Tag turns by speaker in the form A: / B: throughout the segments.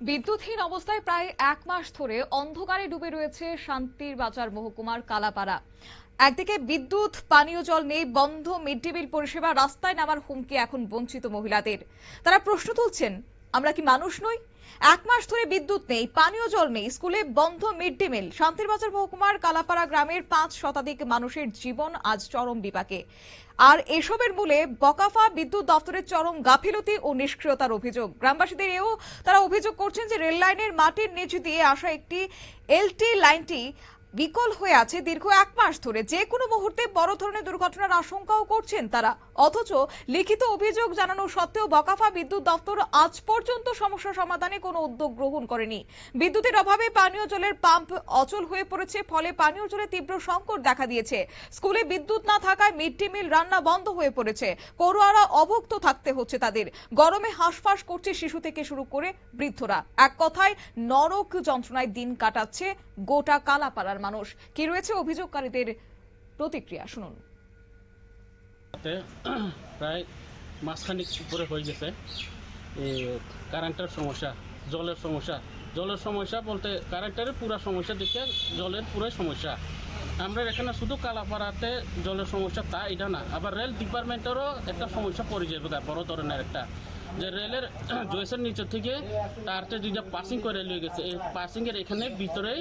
A: বিদ্যুৎহীন অবস্থায় প্রায় এক মাস ধরে অন্ধকারে ডুবে রয়েছে শান্তির বাজার মহকুমার কালাপাড়া। একদিকে বিদ্যুৎ, পানীয় জল নেই, বন্ধ মিড ডে মিল পরিষেবা, রাস্তায় নামার হুমকি এখন বঞ্চিত মহিলাদের। তারা প্রশ্ন তুলছেন, আমরা কি মানুষ নই? এক মাস ধরে বিদ্যুৎ নেই, পানীয় জল নেই, স্কুলে বন্ধ মিড ডে মিল। শান্তির বাজার মহকুমার কালাপাড়া গ্রামের 5 শতাধিক মানুষের জীবন আজ চরম বিপাকে। আর এসবের মূলে বকাফা বিদ্যুৎ দপ্তরের চরম গাফিলতি ও নিষ্ক্রিয়তার অভিযোগ। গ্রামবাসীদের এও তারা অভিযোগ করছেন যে রেল লাইনের মাটির নিচ দিয়ে আসা একটি এলটি লাইনটি বিকল হয়ে আছে দীর্ঘ এক মাস ধরে। যে কোনো মুহূর্তে বড় ধরনের দুর্ঘটনার আশঙ্কাও করছেন তারা। অথচ লিখিত অভিযোগ জানানো সত্ত্বেও বকাফা বিদ্যুৎ দপ্তর আজ পর্যন্ত সমস্যা সমাধানে কোনো উদ্যোগ গ্রহণ করেনি। বিদ্যুতের অভাবে পানীয় জলের পাম্প অচল হয়ে পড়েছে, ফলে পানীয় জলের তীব্র সংকট দেখা দিয়েছে। স্কুলে বিদ্যুৎ না থাকায় মিড ডে মিল রান্না বন্ধ হয়ে পড়েছে। পড়ুয়ারা অভুক্ত থাকতে হচ্ছে তাদের। গরমে হাঁসফাঁস করছে শিশু থেকে শুরু করে বৃদ্ধরা। এক কথায় নরক যন্ত্রণায় দিন কাটাচ্ছে গোটা কালাপাড়ার মানুষ। কি রয়েছে অভিযোগকারীদের প্রতিক্রিয়া, শুনুন।
B: প্রায় মাসখানিক উপরে হয়ে গেছে কারেন্টের সমস্যা, জলের সমস্যা বলতে কারেন্টের পুরো সমস্যা দেখে জলের পুরো সমস্যা। আমরা এখানে শুধু কালাপাড়াতে জলের সমস্যা তা এটা না, আবার রেল ডিপার্টমেন্টেরও একটা সমস্যা পড়ে যাবে, বড় ধরনের একটা, যে রেলের জয়েসের নিচে থেকে তারটা যেটা পাসিং করে লিয়ে গেছে, এই পাসিং এর এখানে ভিতরে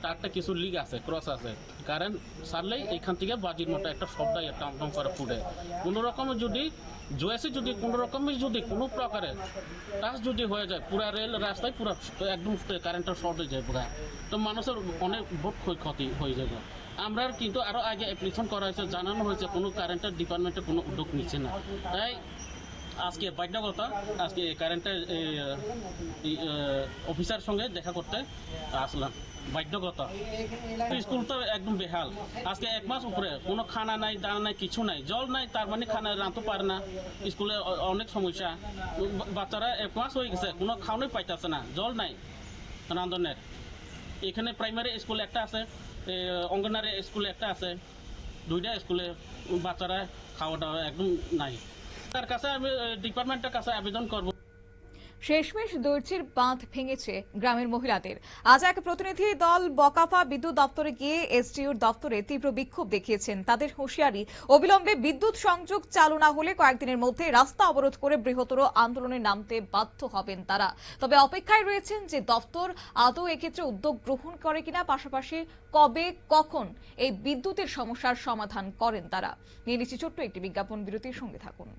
B: তারটা কিছু লিক আছে, ক্রস আছে। কারেন্ট সারলেই এখান থেকে বাজির মতো একটা শব্দ টম করে ফুটে। কোনো রকমের যদি জয়েসে যদি কোনো রকমের যদি কোনো প্রকারের টাচ যদি হয়ে যায়, পুরা রেল রাস্তায় পুরো একদম কারেন্টের শর্ট হয়ে যায় পুরা, তো মানুষের অনেক বহুত ক্ষয়ক্ষতি হয়ে যাবে। আমরা কিন্তু আরো আগে অ্যাপ্লিকেশন করা হয়েছে, জানানো হয়েছে, কোনো কারেন্টের ডিপার্টমেন্টে কোনো উদ্যোগ নিচ্ছে না। তাই আজকে বাধ্যকতা, আজকে কারেন্টের অফিসার সঙ্গে দেখা করতে আসলাম, বাধ্যকতা। স্কুল তো একদম বেহাল, আজকে এক মাস উপরে কোনো খানা নাই, দানা নাই, কিছু নাই, জল নাই, তার মানে খানা রাঁধতে পারে না। স্কুলে অনেক সমস্যা, বাচ্চারা এক মাস হয়ে গেছে কোনো খাওয়ানোই পাইতেছে না, জল নাই রাঁধনের। এখানে প্রাইমারি স্কুল একটা আছে, অঙ্গনারী স্কুলে একটা আছে, দুইটা স্কুলে বাচ্চারা খাওয়া দাওয়া একদম নাই। তার কাছে আমি ডিপার্টমেন্টের কাছে আবেদন করব।
A: শেষমেশ দর্জির বাঁধ ভেঙেছে গ্রামের মহিলাদের। আজ এক প্রতিনিধি দল বকাফা বিদ্যুৎ দপ্তরে গিয়ে এসডিওর দপ্তরে তীব্র বিক্ষোভ দেখিয়েছেন। তাদের হুঁশিয়ারি, অবিলম্বে বিদ্যুৎ সংযোগ চালু না হলে কয়েকদিনের মধ্যে রাস্তা অবরোধ করে বৃহত্তর আন্দোলনে নামতে বাধ্য হবেন তারা। তবে অপেক্ষায় রয়েছেন যে দপ্তর আদৌ এক্ষেত্রে উদ্যোগ গ্রহণ করে কিনা, পাশাপাশি কবে কখন এই বিদ্যুতের সমস্যার সমাধান করেন তারা। নিয়ে নিচ্ছি ছোট্ট একটি বিজ্ঞাপন বিরতির, সঙ্গে থাকুন।